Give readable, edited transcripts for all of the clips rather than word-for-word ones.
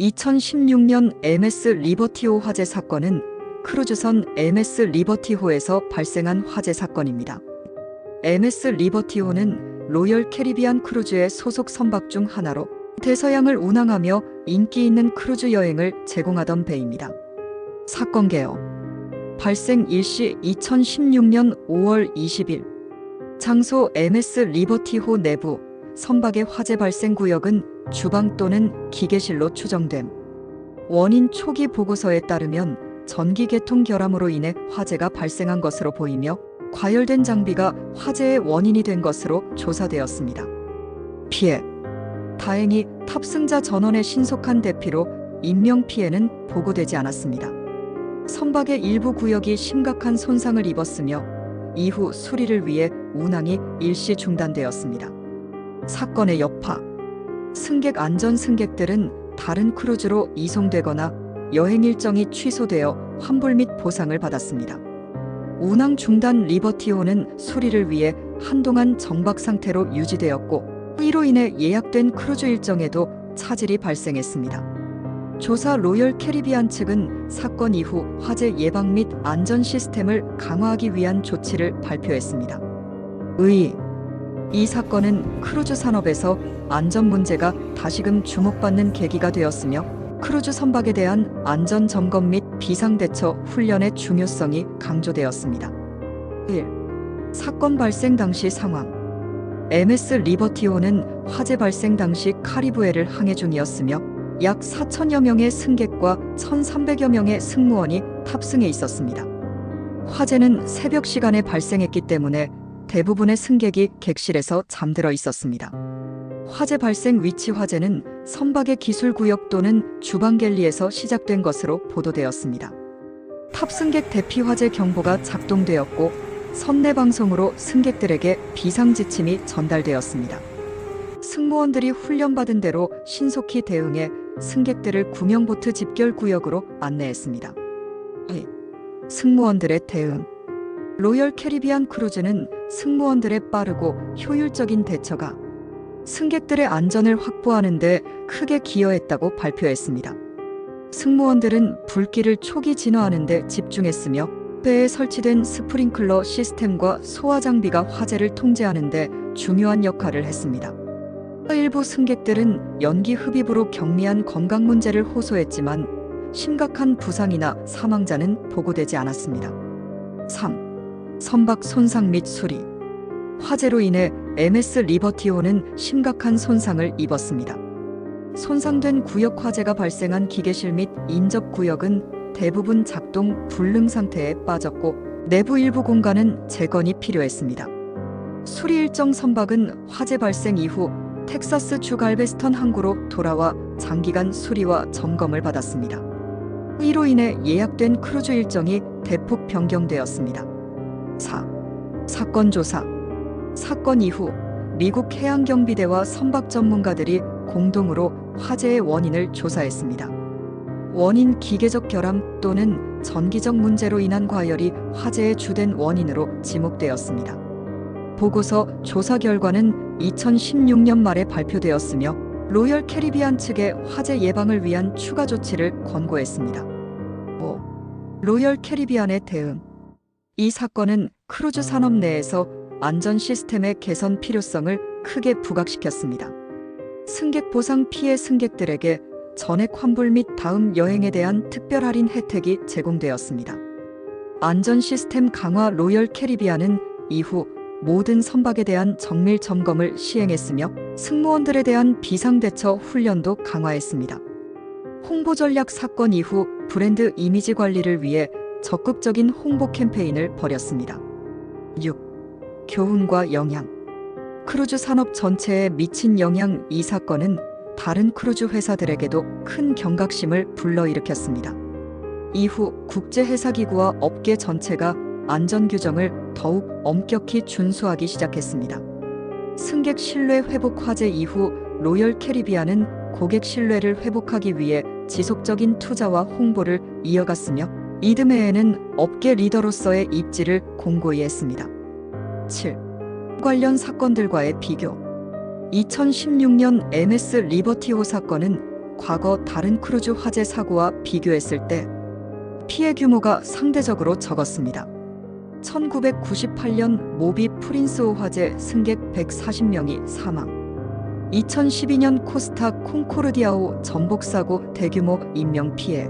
2016년 MS 리버티호 화재 사건은 크루즈선 MS 리버티호에서 발생한 화재 사건입니다. MS 리버티호는 로열 캐리비안 크루즈의 소속 선박 중 하나로 대서양을 운항하며 인기 있는 크루즈 여행을 제공하던 배입니다. 사건 개요. 발생 일시 2016년 5월 20일. 장소 MS 리버티호 내부. 선박의 화재 발생 구역은 주방 또는 기계실로 추정됨. 원인 초기 보고서에 따르면 전기 계통 결함으로 인해 화재가 발생한 것으로 보이며 과열된 장비가 화재의 원인이 된 것으로 조사되었습니다. 피해. 다행히 탑승자 전원의 신속한 대피로 인명피해는 보고되지 않았습니다. 선박의 일부 구역이 심각한 손상을 입었으며 이후 수리를 위해 운항이 일시 중단되었습니다. 사건의 여파. 승객 안전. 승객들은 다른 크루즈로 이송되거나 여행 일정이 취소되어 환불 및 보상을 받았습니다. 운항 중단. 리버티호는 수리를 위해 한동안 정박 상태로 유지되었고 이로 인해 예약된 크루즈 일정에도 차질이 발생했습니다. 조사. 로열 캐리비안 측은 사건 이후 화재 예방 및 안전 시스템을 강화하기 위한 조치를 발표했습니다. 이 사건은 크루즈 산업에서 안전 문제가 다시금 주목받는 계기가 되었으며 크루즈 선박에 대한 안전 점검 및 비상대처 훈련의 중요성이 강조되었습니다. 1. 사건 발생 당시 상황. MS 리버티호는 화재 발생 당시 카리브해를 항해 중이었으며 약 4,000여 명의 승객과 1,300여 명의 승무원이 탑승해 있었습니다. 화재는 새벽 시간에 발생했기 때문에 대부분의 승객이 객실에서 잠들어 있었습니다. 화재 발생 위치. 화재는 선박의 기술구역 또는 주방 갤리에서 시작된 것으로 보도되었습니다. 탑승객 대피 화재 경보가 작동되었고 선내 방송으로 승객들에게 비상 지침이 전달되었습니다. 승무원들이 훈련받은 대로 신속히 대응해 승객들을 구명보트 집결 구역으로 안내했습니다. 승무원들의 대응. 로열 캐리비안 크루즈는 승무원들의 빠르고 효율적인 대처가 승객들의 안전을 확보하는 데 크게 기여했다고 발표했습니다. 승무원들은 불길을 초기 진화하는 데 집중했으며 배에 설치된 스프링클러 시스템과 소화 장비가 화재를 통제하는 데 중요한 역할을 했습니다. 일부 승객들은 연기 흡입으로 경미한 건강 문제를 호소했지만 심각한 부상이나 사망자는 보고되지 않았습니다. 3. 선박 손상 및 수리. 화재로 인해 MS 리버티호는 심각한 손상을 입었습니다. 손상된 구역. 화재가 발생한 기계실 및 인접 구역은 대부분 작동 불능 상태에 빠졌고 내부 일부 공간은 재건이 필요했습니다. 수리 일정. 선박은 화재 발생 이후 텍사스 주 갈베스턴 항구로 돌아와 장기간 수리와 점검을 받았습니다. 이로 인해 예약된 크루즈 일정이 대폭 변경되었습니다. 4. 사건 조사. 사건 이후 미국 해양경비대와 선박 전문가들이 공동으로 화재의 원인을 조사했습니다. 원인. 기계적 결함 또는 전기적 문제로 인한 과열이 화재의 주된 원인으로 지목되었습니다. 보고서. 조사 결과는 2016년 말에 발표되었으며 로열 캐리비안 측에 화재 예방을 위한 추가 조치를 권고했습니다. 5. 로열 캐리비안의 대응. 이 사건은 크루즈 산업 내에서 안전 시스템의 개선 필요성을 크게 부각시켰습니다. 승객 보상. 피해 승객들에게 전액 환불 및 다음 여행에 대한 특별 할인 혜택이 제공되었습니다. 안전 시스템 강화. 로열 캐리비안은 이후 모든 선박에 대한 정밀 점검을 시행했으며 승무원들에 대한 비상대처 훈련도 강화했습니다. 홍보 전략. 사건 이후 브랜드 이미지 관리를 위해 적극적인 홍보 캠페인을 벌였습니다. 6. 교훈과 영향. 크루즈 산업 전체에 미친 영향. 이 사건은 다른 크루즈 회사들에게도 큰 경각심을 불러일으켰습니다. 이후 국제해사기구와 업계 전체가 안전 규정을 더욱 엄격히 준수하기 시작했습니다. 승객 신뢰 회복. 화재 이후 로열 캐리비안은 고객 신뢰를 회복하기 위해 지속적인 투자와 홍보를 이어갔으며 이듬해에는 업계 리더로서의 입지를 공고히 했습니다. 7. 관련 사건들과의 비교. 2016년 MS 리버티호 사건은 과거 다른 크루즈 화재 사고와 비교했을 때 피해 규모가 상대적으로 적었습니다. 1998년 모비 프린스호 화재 승객 140명이 사망. 2012년 코스타 콩코르디아호 전복사고 대규모 인명 피해.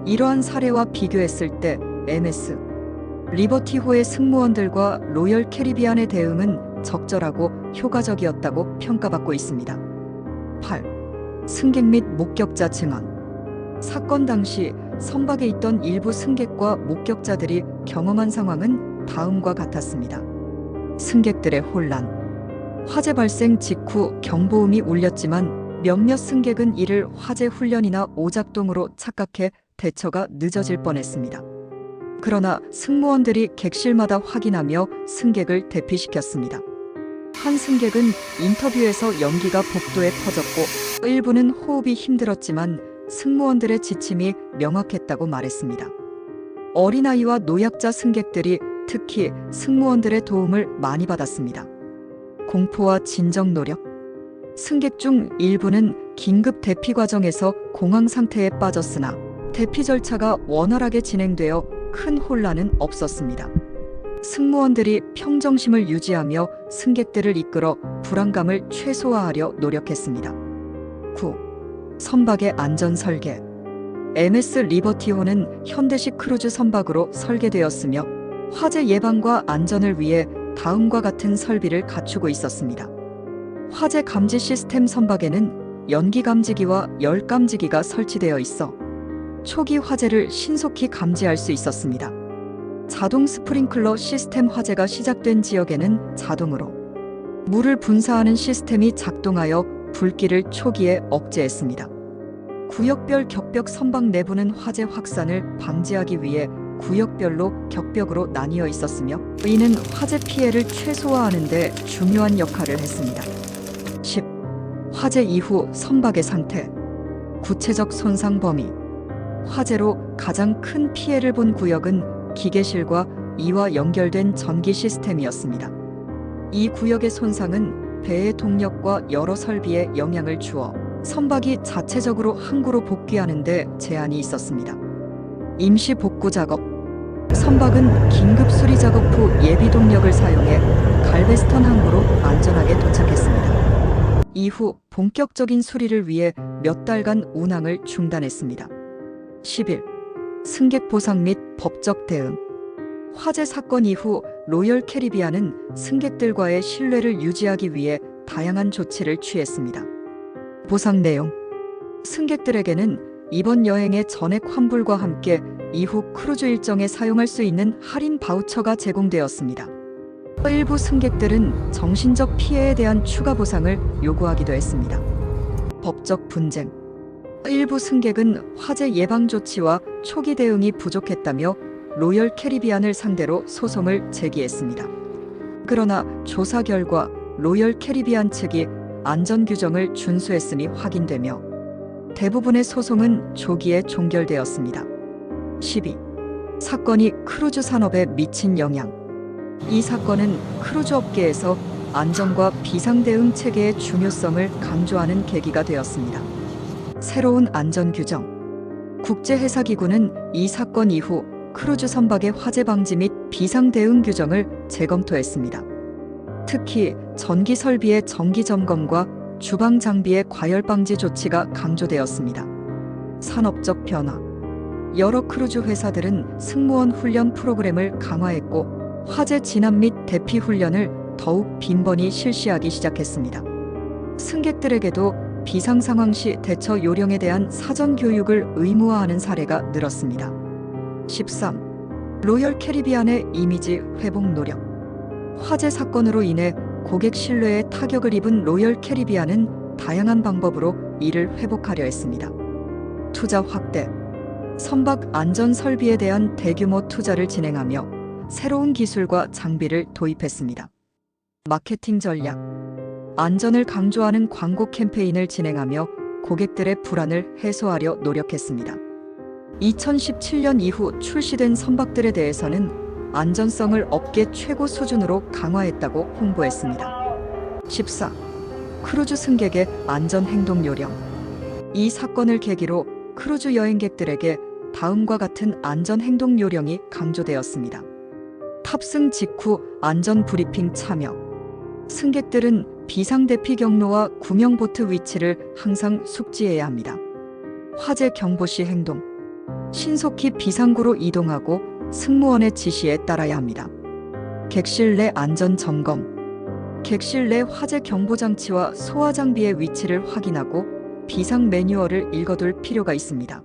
이러한 사례와 비교했을 때 MS 리버티호의 승무원들과 로열 캐리비안의 대응은 적절하고 효과적이었다고 평가받고 있습니다. 8. 승객 및 목격자 증언. 사건 당시 선박에 있던 일부 승객과 목격자들이 경험한 상황은 다음과 같았습니다. 승객들의 혼란. 화재 발생 직후 경보음이 울렸지만 몇몇 승객은 이를 화재 훈련이나 오작동으로 착각해 대처가 늦어질 뻔했습니다. 그러나 승무원들이 객실마다 확인하며 승객을 대피시켰습니다. 한 승객은 인터뷰에서 연기가 복도에 퍼졌고 일부는 호흡이 힘들었지만 승무원들의 지침이 명확했다고 말했습니다. 어린아이와 노약자 승객들이 특히 승무원들의 도움을 많이 받았습니다. 공포와 진정 노력. 승객 중 일부는 긴급 대피 과정에서 공황 상태에 빠졌으나 대피 절차가 원활하게 진행되어 큰 혼란은 없었습니다. 승무원들이 평정심을 유지하며 승객들을 이끌어 불안감을 최소화하려 노력했습니다. 9. 선박의 안전 설계. MS 리버티호는 현대식 크루즈 선박으로 설계되었으며 화재 예방과 안전을 위해 다음과 같은 설비를 갖추고 있었습니다. 화재 감지 시스템 선박에는 연기 감지기와 열 감지기가 설치되어 있어 초기 화재를 신속히 감지할 수 있었습니다. 자동 스프링클러 시스템. 화재가 시작된 지역에는 자동으로 물을 분사하는 시스템이 작동하여 불길을 초기에 억제했습니다. 구역별 격벽. 선박 내부는 화재 확산을 방지하기 위해 구역별로 격벽으로 나뉘어 있었으며 이는 화재 피해를 최소화하는 데 중요한 역할을 했습니다. 10. 화재 이후 선박의 상태. 구체적 손상 범위. 화재로 가장 큰 피해를 본 구역은 기계실과 이와 연결된 전기 시스템이었습니다. 이 구역의 손상은 배의 동력과 여러 설비에 영향을 주어 선박이 자체적으로 항구로 복귀하는 데 제한이 있었습니다. 임시 복구 작업. 선박은 긴급 수리 작업 후 예비 동력을 사용해 갈베스턴 항구로 안전하게 도착했습니다. 이후 본격적인 수리를 위해 몇 달간 운항을 중단했습니다. 11. 승객 보상 및 법적 대응. 화재 사건 이후 로열 캐리비안은 승객들과의 신뢰를 유지하기 위해 다양한 조치를 취했습니다. 보상 내용. 승객들에게는 이번 여행의 전액 환불과 함께 이후 크루즈 일정에 사용할 수 있는 할인 바우처가 제공되었습니다. 일부 승객들은 정신적 피해에 대한 추가 보상을 요구하기도 했습니다. 법적 분쟁. 일부 승객은 화재 예방 조치와 초기 대응이 부족했다며 로열 캐리비안을 상대로 소송을 제기했습니다. 그러나 조사 결과 로열 캐리비안 측이 안전 규정을 준수했음이 확인되며 대부분의 소송은 조기에 종결되었습니다. 12. 사건이 크루즈 산업에 미친 영향. 이 사건은 크루즈 업계에서 안전과 비상 대응 체계의 중요성을 강조하는 계기가 되었습니다. 새로운 안전 규정. 국제해사기구는 이 사건 이후 크루즈 선박의 화재 방지 및 비상 대응 규정을 재검토했습니다. 특히 전기 설비의 정기 점검과 주방 장비의 과열 방지 조치가 강조되었습니다. 산업적 변화. 여러 크루즈 회사들은 승무원 훈련 프로그램을 강화했고 화재 진압 및 대피 훈련을 더욱 빈번히 실시하기 시작했습니다. 승객들에게도 비상 상황 시 대처 요령에 대한 사전 교육을 의무화하는 사례가 늘었습니다. 13. 로열 캐리비안의 이미지 회복 노력. 화재 사건으로 인해 고객 신뢰에 타격을 입은 로열 캐리비안은 다양한 방법으로 이를 회복하려 했습니다. 투자 확대. 선박 안전 설비에 대한 대규모 투자를 진행하며 새로운 기술과 장비를 도입했습니다. 마케팅 전략. 안전을 강조하는 광고 캠페인을 진행하며 고객들의 불안을 해소하려 노력했습니다. 2017년 이후 출시된 선박들에 대해서는 안전성을 업계 최고 수준으로 강화했다고 홍보했습니다. 14. 크루즈 승객의 안전 행동 요령. 이 사건을 계기로 크루즈 여행객들에게 다음과 같은 안전 행동 요령이 강조되었습니다. 탑승 직후 안전 브리핑 참여. 승객들은 비상 대피 경로와 구명 보트 위치를 항상 숙지해야 합니다. 화재 경보 시 행동. 신속히 비상구로 이동하고 승무원의 지시에 따라야 합니다. 객실 내 안전 점검. 객실 내 화재 경보 장치와 소화 장비의 위치를 확인하고 비상 매뉴얼을 읽어둘 필요가 있습니다.